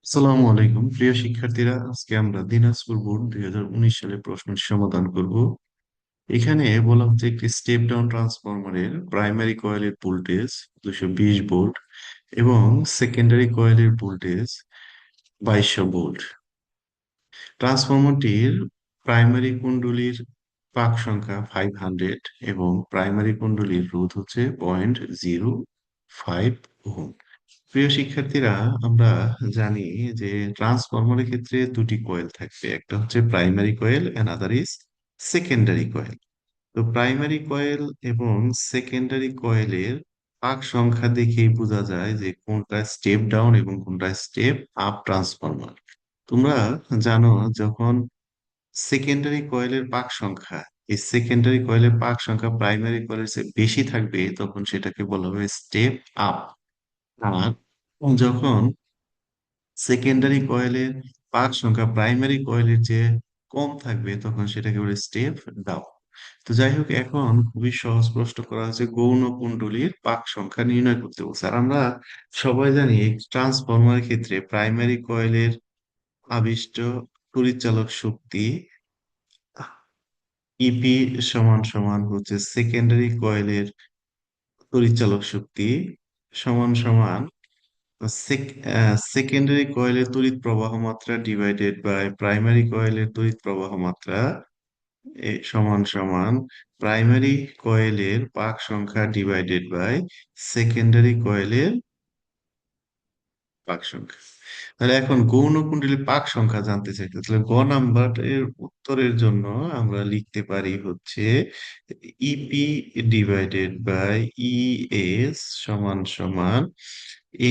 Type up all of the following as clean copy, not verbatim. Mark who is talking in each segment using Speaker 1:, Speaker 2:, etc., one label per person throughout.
Speaker 1: আসসালামু আলাইকুম প্রিয় শিক্ষার্থীরা, আজকে আমরা দিনাজপুর বোর্ড 2019 সালের প্রশ্নের সমাধান করব। এখানে বলা হচ্ছে একটি স্টেপ ডাউন ট্রান্সফরমারের প্রাইমারি কয়েলের ভোল্টেজ 220 ভোল্ট এবং সেকেন্ডারি কয়েলের ভোল্টেজ 2200 ভোল্ট। ট্রান্সফরমারটির প্রাইমারি কুণ্ডলীর পাক সংখ্যা 500 এবং প্রাইমারি কুণ্ডলীর রোধ হচ্ছে 0.05 ওহম। প্রিয় শিক্ষার্থীরা, আমরা জানি যে ট্রান্সফরমারের ক্ষেত্রে দুটি কয়েল থাকবে, একটা হচ্ছে primary coil and other is secondary coil. তো প্রাইমারি কয়েল এবং সেকেন্ডারি কয়েলের পাক সংখ্যা দেখেই বোঝা যায় যে কোনটা স্টেপ ডাউন এবং কোনটা স্টেপ আপ ট্রান্সফরমার। তোমরা জানো, যখন সেকেন্ডারি কয়েলের পাক সংখ্যা এই সেকেন্ডারি কয়েলের পাক সংখ্যা প্রাইমারি কয়েলের চেয়ে বেশি থাকবে, তখন সেটাকে বলা হবে স্টেপ আপ। আর যখন সেকেন্ডারি কয়েলের পাক সংখ্যা প্রাইমারি কয়েলের চেয়ে কম থাকবে, তখন সেটাকে বলে স্টেপ ডাউন। তো যাই হোক, এখন খুবই সহজ প্রশ্ন করা হচ্ছে, গৌণ কুণ্ডলীর পাক সংখ্যা নির্ণয় করতে বলছে। আর আমরা সবাই জানি ট্রান্সফরমারের ক্ষেত্রে প্রাইমারি কয়েলের আবিষ্ট তড়িৎচালক শক্তি ইপি সমান সমান হচ্ছে সেকেন্ডারি কয়েলের তড়িৎচালক শক্তি সমান সমান সেকেন্ডারি কয়েলের তড়িৎ প্রবাহ মাত্রা ডিভাইডেড বাই প্রাইমারি কয়েলের তড়িৎ প্রবাহ মাত্রা সমান সমান প্রাইমারি কয়েলের পাক সংখ্যা ডিভাইডেড বাই সেকেন্ডারি কয়েলের পাক সংখ্যা। তাহলে এখন গৌণ কুণ্ডলীর পাক সংখ্যা জানতে চাই, তাহলে গ নাম্বার এর উত্তরের জন্য আমরা লিখতে পারি হচ্ছে ইপি ডিভাইডেড বাই ইএস সমান সমান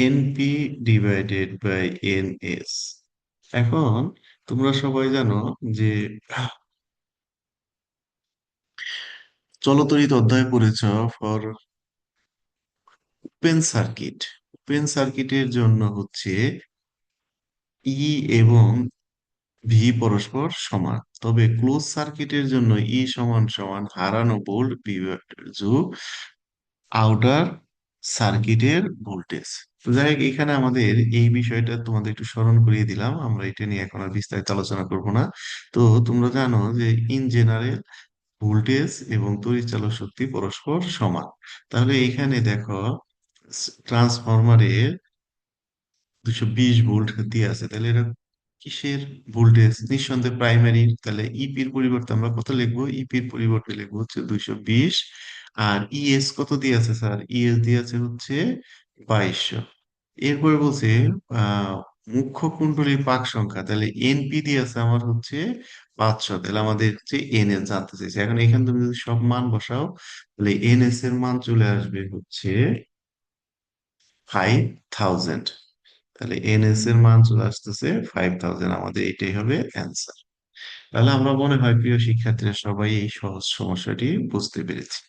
Speaker 1: এনপি ডিভাইডেড বাই এনএস। এখন তোমরা সবাই জানো যে চলতরিৎ অধ্যায় পড়েছ ফর ওপেন সার্কিট। ওপেন সার্কিটের জন্য হচ্ছে ই এবং ভি পরস্পর সমান, তবে ক্লোজ সার্কিটের জন্য ই সমান সমান হারানো ভোল্ট যোগ আউটার সার্কিটের ভোল্টেজ। তো যাই হোক, এখানে আমাদের এই বিষয়টা তোমাদের একটু স্মরণ করিয়ে দিলাম, আমরা এটা নিয়ে এখন আর বিস্তারিত আলোচনা করব না। তো তোমরা জানো যে ইন জেনারেল ভোল্টেজ এবং তড়িৎচালক শক্তি পরস্পর সমান। তাহলে এখানে দেখো, ট্রান্সফরমারের 220 ভোল্ট দিয়ে আছে, তাহলে এটা কিসের ভোল্টেজ? নিঃসন্দেহে প্রাইমারি। তাহলে ইপির পরিবর্তে আমরা কত লিখবো? ইপির পরিবর্তে লিখবো হচ্ছে 220। আর ইএস কত দিয়ে আছে স্যার? ইএস দিয়ে আছে হচ্ছে 2200। এরপরে বলছে আহ মুখ্য কুণ্ডলীর পাক সংখ্যা, তাহলে এনপি দিয়ে আছে আমার হচ্ছে 500। তাহলে আমাদের হচ্ছে এনএস জানতে চাইছে। এখন এখানে তুমি যদি সব মান বসাও, তাহলে এনএস এর মান চলে আসবে হচ্ছে 5000। তাহলে এনএস এর মান চলে আসতেছে 5000, আমাদের এটাই হবে অ্যান্সার। তাহলে আমরা মনে হয় প্রিয় শিক্ষার্থীরা সবাই এই সহজ সমস্যাটি বুঝতে পেরেছি।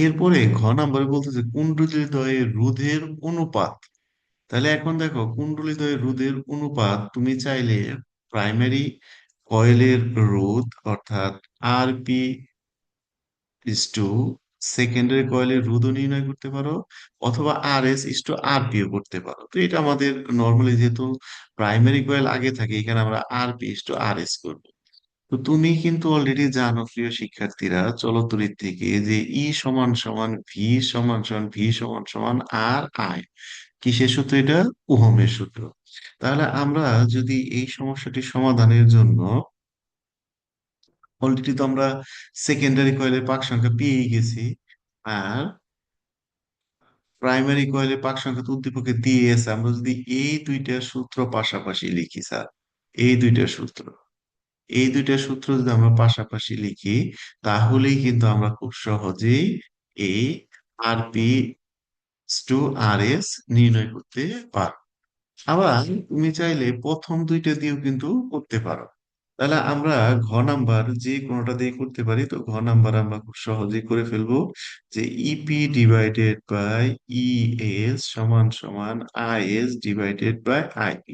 Speaker 1: এরপরে ঘ নাম্বারে বলতেছে কুণ্ডলীদ্বয়ের রোধের অনুপাত। তাহলে এখন দেখো, কুণ্ডলীদ্বয়ের রোধের অনুপাত তুমি চাইলে প্রাইমারি কয়েলের রোধ অর্থাৎ আর পি ইস টু সেকেন্ডারি কয়েলের রোধও নির্ণয় করতে পারো, অথবা আর এস ইস টু আর পিও করতে পারো। তো এটা আমাদের নর্মালি, যেহেতু প্রাইমারি কয়েল আগে থাকে, এখানে আমরা R P is to R S করবো। তো তুমি কিন্তু অলরেডি জানো প্রিয় শিক্ষার্থীরা চলতরিৎ থেকে, যে ই সমান সমান ভি সমান সমান ভি সমান সমান আর আই। কিসের সূত্র এটা? ওহমের সূত্র। তাহলে আমরা যদি এই সমস্যাটি সমাধানের জন্য, অলরেডি তো আমরা সেকেন্ডারি কয়েলের পাক সংখ্যা পেয়ে গেছি, আর প্রাইমারি কয়েলের পাক সংখ্যা তো উদ্দীপকে দিয়ে আছে, আমরা যদি এই দুইটা সূত্র পাশাপাশি লিখি স্যার, এই দুইটা সূত্র এই দুইটা সূত্র যদি আমরা পাশাপাশি লিখি, তাহলেই কিন্তু আমরা খুব সহজেই এই আর পি টু আর এস নির্ণয় করতে পারবো। আবার তুমি চাইলে প্রথম দুইটা দিয়েও কিন্তু করতে পারো। তাহলে আমরা ঘ নাম্বার যে কোনোটা দিয়ে করতে পারি। তো ঘ নাম্বার আমরা খুব সহজেই করে ফেলবো, যে EP divided by E S সমান সমান I S divided by IP.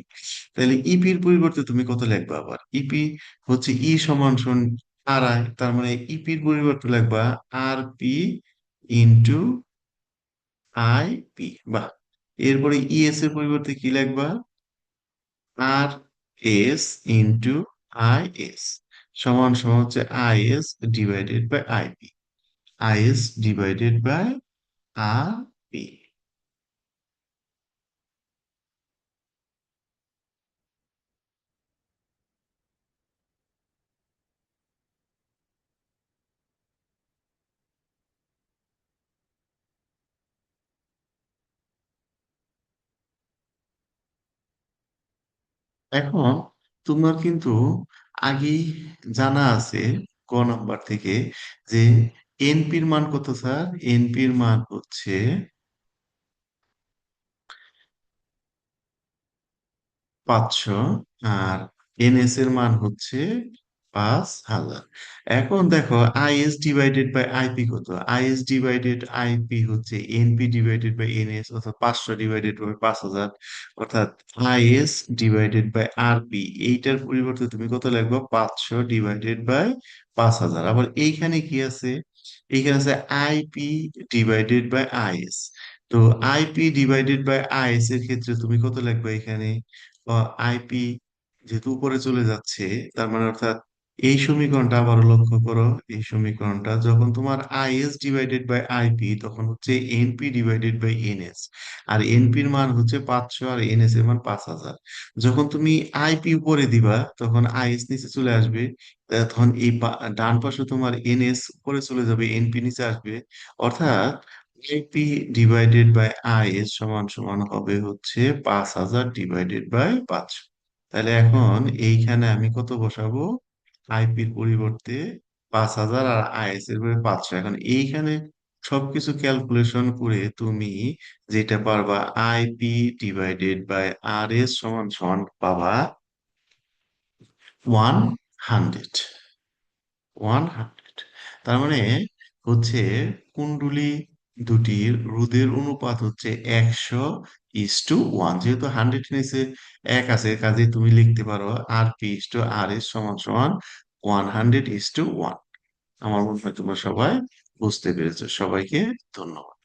Speaker 1: তাহলে ইপির পরিবর্তে তুমি কত লিখবা? আবার ইপি হচ্ছে ই সমান সমান আর আই, তার মানে ইপির পরিবর্তে লিখবা R P into I P. বাহ। এরপরে ইএস এর পরিবর্তে কি লিখবা? R S into I S সমান সমান হচ্ছে I S divided by IP, I S divided by R P. এখন তোমার কিন্তু আগেই জানা আছে ক নাম্বার থেকে যে এনপির মান কত স্যার? এনপির মান হচ্ছে 500, আর এনএস এর মান হচ্ছে 5,000। এখন দেখো আইএস ডিভাইডেড বাই আইপি কত? আইএস ডিভাইডেড আইপি হচ্ছে এনপি ডিভাইডেড বাই এনএস, অর্থাৎ 500 ডিভাইডেড বাই 5,000, অর্থাৎ আইএস ডিভাইডেড বাই আরপি। এইটার পরিবর্তে তুমি কত লিখবো? 500 ডিভাইডেড বাই 5,000। আবার এইখানে কি আছে? এইখানে আছে আইপি ডিভাইডেড বাই আইএস। তো আইপি ডিভাইডেড বাই আইএস এর ক্ষেত্রে তুমি কত লিখবে এখানে? আইপি যেহেতু উপরে চলে যাচ্ছে, তার মানে অর্থাৎ এই সমীকরণটা আবারও লক্ষ্য করো। এই সমীকরণটা যখন তোমার আইএস ডিভাইডেড বাই আইপি, তখন হচ্ছে এনপি ডিভাইডেড বাই এনএস। আর এনপির মান হচ্ছে 500 আর এনএস এর মান 5,000। যখন তুমি আইপি উপরে দিবা তখন আইএস নিচে চলে আসবে। তখন এই ডান পাশে তোমার এনএস উপরে চলে যাবে, এনপি নিচে আসবে। অর্থাৎ আইপি ডিভাইডেড বাই আইএস সমান সমান হবে হচ্ছে 5,000 ডিভাইডেড বাই 500। তাহলে এখন এইখানে আমি কত বসাবো? আইপির পরিবর্তে 5,000 আর আইএস এর পরিবর্তে 500। এখন এইখানে সবকিছু ক্যালকুলেশন করে তুমি যেটা পারবা, IP divided by R S সমান সমান পাবা 100। 100, তার মানে হচ্ছে কুণ্ডলী দুটির রোধের অনুপাত হচ্ছে 100:1। যেহেতু 100 নিচে এক আছে, কাজে তুমি লিখতে পারো R P is to R S সমান সমান 100:1। আমার মনে হয় তোমরা সবাই বুঝতে পেরেছো। সবাইকে ধন্যবাদ।